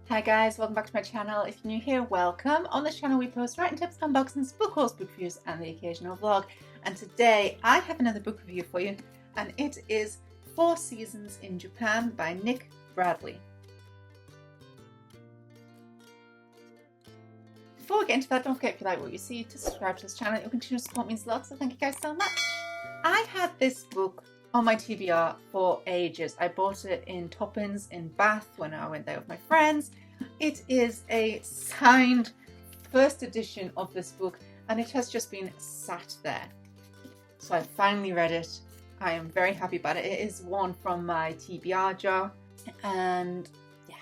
Hi guys, welcome back to my channel. If you're new here, welcome. On this channel we post writing tips, unboxings, book hauls, book reviews and the occasional vlog. And today I have another book review for you, and it is 4 Seasons in Japan by Nick Bradley. Before we get into that, don't forget, if you like what you see, to subscribe to this channel. Your continued support means a lot, so thank you guys so much. I had this book on my TBR for ages. I bought it in Toppins in Bath when I went there with my friends. It is a signed first edition of this book and it has just been sat there. So I finally read it. I am very happy about it. It is one from my TBR jar and yeah,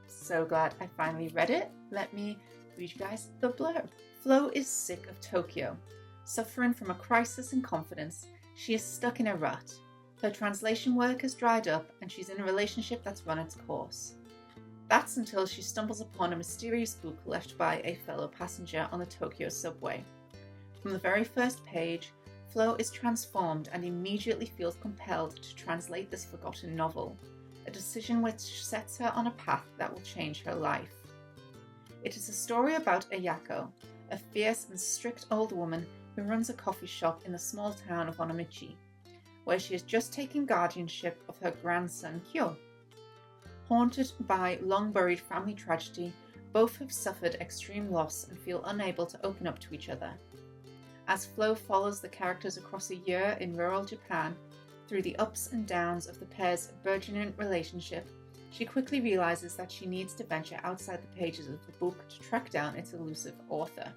so glad I finally read it. Let me read you guys the blurb. Flo is sick of Tokyo. Suffering from a crisis in confidence, she is stuck in a rut. Her translation work has dried up and she's in a relationship that's run its course. That's until she stumbles upon a mysterious book left by a fellow passenger on the Tokyo subway. From the very first page, Flo is transformed and immediately feels compelled to translate this forgotten novel, a decision which sets her on a path that will change her life. It is a story about Ayako, a fierce and strict old woman who runs a coffee shop in the small town of Onomichi, where she has just taken guardianship of her grandson Kyo. Haunted by long-buried family tragedy, both have suffered extreme loss and feel unable to open up to each other. As Flo follows the characters across a year in rural Japan, through the ups and downs of the pair's burgeoning relationship, she quickly realizes that she needs to venture outside the pages of the book to track down its elusive author.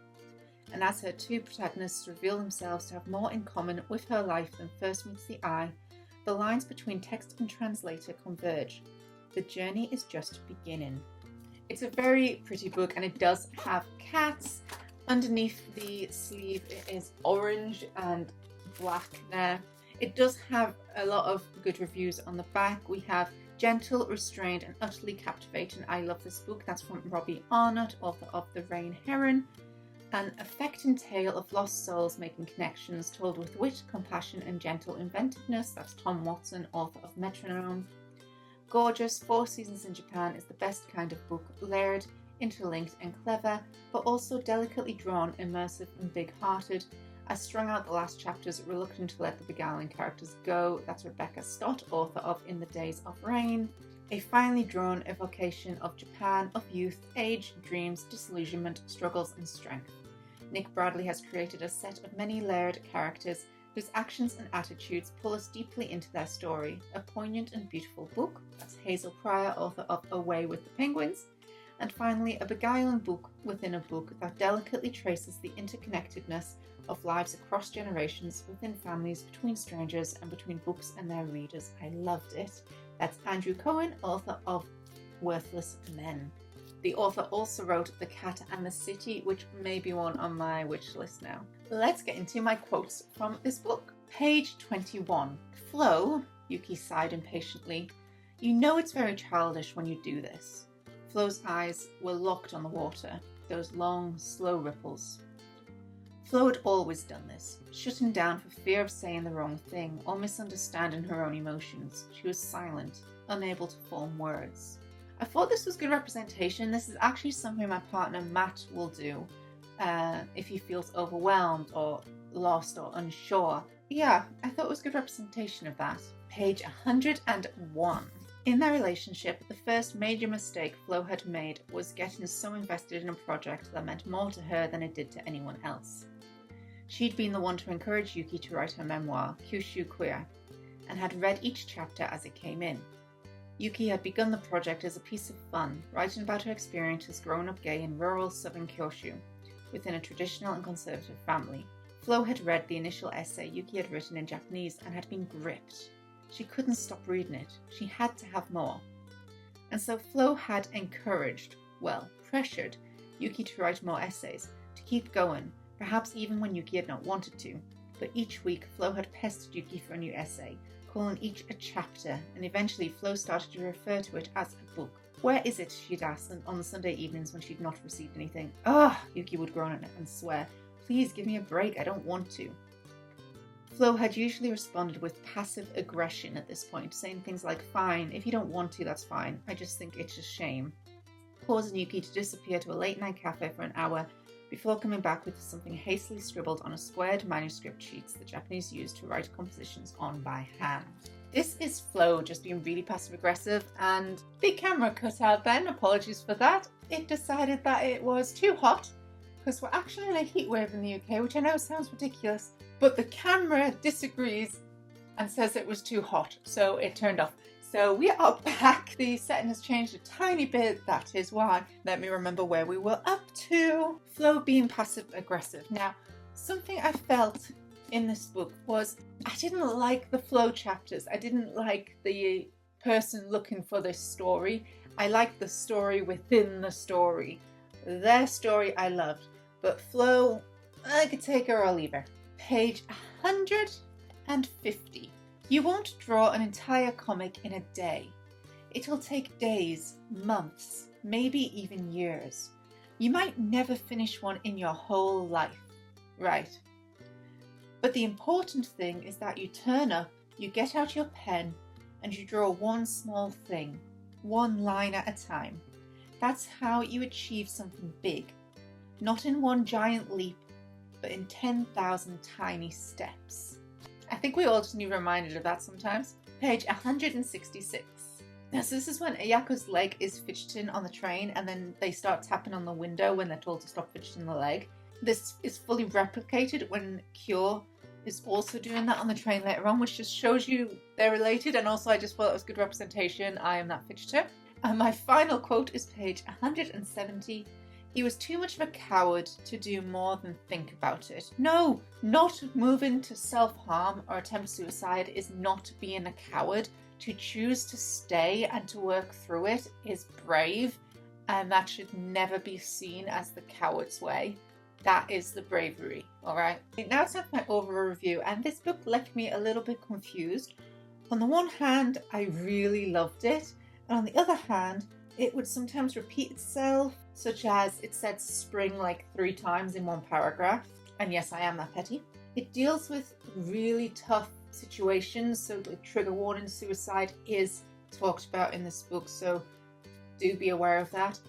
And as her two protagonists reveal themselves to have more in common with her life than first meets the eye, the lines between text and translator converge. The journey is just beginning. It's a very pretty book and it does have cats. Underneath the sleeve it is orange and black there. It does have a lot of good reviews on the back. We have gentle, restrained and utterly captivating. I love this book. That's from Robbie Arnott, author of The Rain Heron. An affecting tale of lost souls making connections, told with wit, compassion and gentle inventiveness. That's Tom Watson, author of Metronome. Gorgeous, 4 Seasons in Japan is the best kind of book, layered, interlinked and clever, but also delicately drawn, immersive and big-hearted. I strung out the last chapters, reluctant to let the beguiling characters go. That's Rebecca Stott, author of In the Days of Rain. A finely drawn evocation of Japan, of youth, age, dreams, disillusionment, struggles and strength. Nick Bradley has created a set of many layered characters whose actions and attitudes pull us deeply into their story. A poignant and beautiful book. That's Hazel Pryor, author of Away with the Penguins. And finally, a beguiling book within a book that delicately traces the interconnectedness of lives across generations, within families, between strangers, and between books and their readers. I loved it. That's Andrew Cohen, author of Worthless Men. The author also wrote The Cat and the City, which may be one on my wish list now. Let's get into my quotes from this book. Page 21. Flo, Yuki sighed impatiently. You know it's very childish when you do this. Flo's eyes were locked on the water, those long, slow ripples. Flo had always done this, shutting down for fear of saying the wrong thing or misunderstanding her own emotions. She was silent, unable to form words. I thought this was good representation. This is actually something my partner Matt will do if he feels overwhelmed or lost or unsure. Yeah, I thought it was good representation of that. Page 101. In their relationship, the first major mistake Flo had made was getting so invested in a project that meant more to her than it did to anyone else. She'd been the one to encourage Yuki to write her memoir, Kyushu Queer, and had read each chapter as it came in. Yuki had begun the project as a piece of fun, writing about her experiences growing up gay in rural southern Kyushu, within a traditional and conservative family. Flo had read the initial essay Yuki had written in Japanese and had been gripped. She couldn't stop reading it. She had to have more. And so Flo had encouraged, pressured, Yuki to write more essays, to keep going, perhaps even when Yuki had not wanted to. But each week, Flo had pestered Yuki for a new essay, calling each a chapter, and eventually Flo started to refer to it as a book. Where is it? She'd asked on the Sunday evenings when she'd not received anything. Yuki would groan and swear. Please give me a break, I don't want to. Flo had usually responded with passive aggression at this point, saying things like, fine, if you don't want to, that's fine. I just think it's a shame. causing Yuki to disappear to a late-night cafe for an hour before coming back with something hastily scribbled on a squared manuscript sheets the Japanese used to write compositions on by hand. This is Flo just being really passive-aggressive, and the camera cut out then, apologies for that. It decided that it was too hot, because we're actually in a heat wave in the UK, which I know sounds ridiculous, but the camera disagrees and says it was too hot, so it turned off. So we are back. The setting has changed a tiny bit, that is why. Let me remember where we were up to. Flo being passive-aggressive. Now, something I felt in this book was I didn't like the Flo chapters. I didn't like the person looking for this story. I liked the story within the story. Their story I loved, but Flo, I could take her or leave her. Page 150. You won't draw an entire comic in a day. It will take days, months, maybe even years. You might never finish one in your whole life. Right. But the important thing is that you turn up, you get out your pen, and you draw one small thing, one line at a time. That's how you achieve something big. Not in one giant leap, but in 10,000 tiny steps. I think we all just need reminded of that sometimes. Page 166. Now, so this is when Ayako's leg is fidgeting on the train, and then they start tapping on the window when they're told to stop fidgeting the leg. This is fully replicated when Kyo is also doing that on the train later on, which just shows you they're related, and also I just thought it was good representation. I am that fidgeter. And my final quote is page 170. He was too much of a coward to do more than think about it. No, not moving to self-harm or attempt suicide is not being a coward. To choose to stay and to work through it is brave, and that should never be seen as the coward's way. That is the bravery, alright? Now it's time for my overall review, and this book left me a little bit confused. On the one hand, I really loved it, and on the other hand, it would sometimes repeat itself, such as it said spring like 3 times in one paragraph. And yes, I am that petty. It deals with really tough situations, so the trigger warning suicide is talked about in this book, so do be aware of that.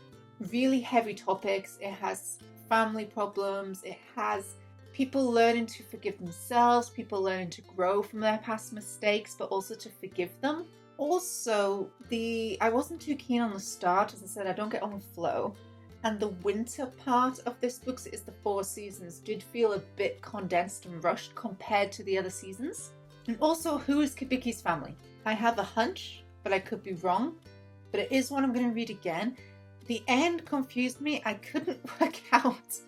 Really heavy topics. It has family problems, it has people learning to forgive themselves, people learning to grow from their past mistakes, but also to forgive them. Also, I wasn't too keen on the start. As I said, I don't get on with Flo. And the winter part of this book is the 4 seasons did feel a bit condensed and rushed compared to the other seasons. And also, who is Kibiki's family? I have a hunch, but I could be wrong. But it is one I'm going to read again. The end confused me. I couldn't work out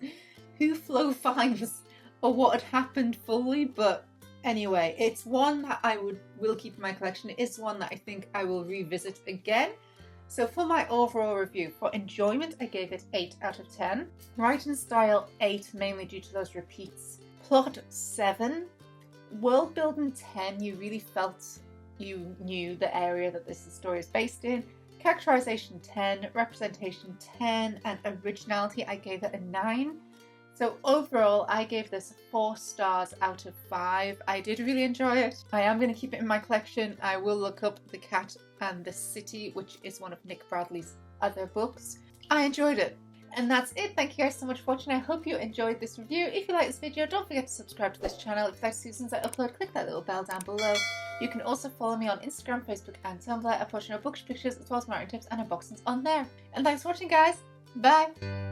who Flo finds or what had happened fully, but anyway, it's one that I will keep in my collection. It is one that I think I will revisit again. So for my overall review, for enjoyment, I gave it 8 out of 10. Writing style, 8, mainly due to those repeats. Plot, 7. World building, 10. You really felt you knew the area that this story is based in. Characterization, 10. Representation, 10. And originality, I gave it a 9. So overall, I gave this 4 stars out of 5. I did really enjoy it. I am going to keep it in my collection. I will look up The Cat and the City, which is one of Nick Bradley's other books. I enjoyed it. And that's it. Thank you guys so much for watching. I hope you enjoyed this review. If you like this video, don't forget to subscribe to this channel. If you like to see since I upload, click that little bell down below. You can also follow me on Instagram, Facebook and Tumblr. I post books, pictures, as well as marketing tips and unboxings on there. And thanks for watching, guys. Bye!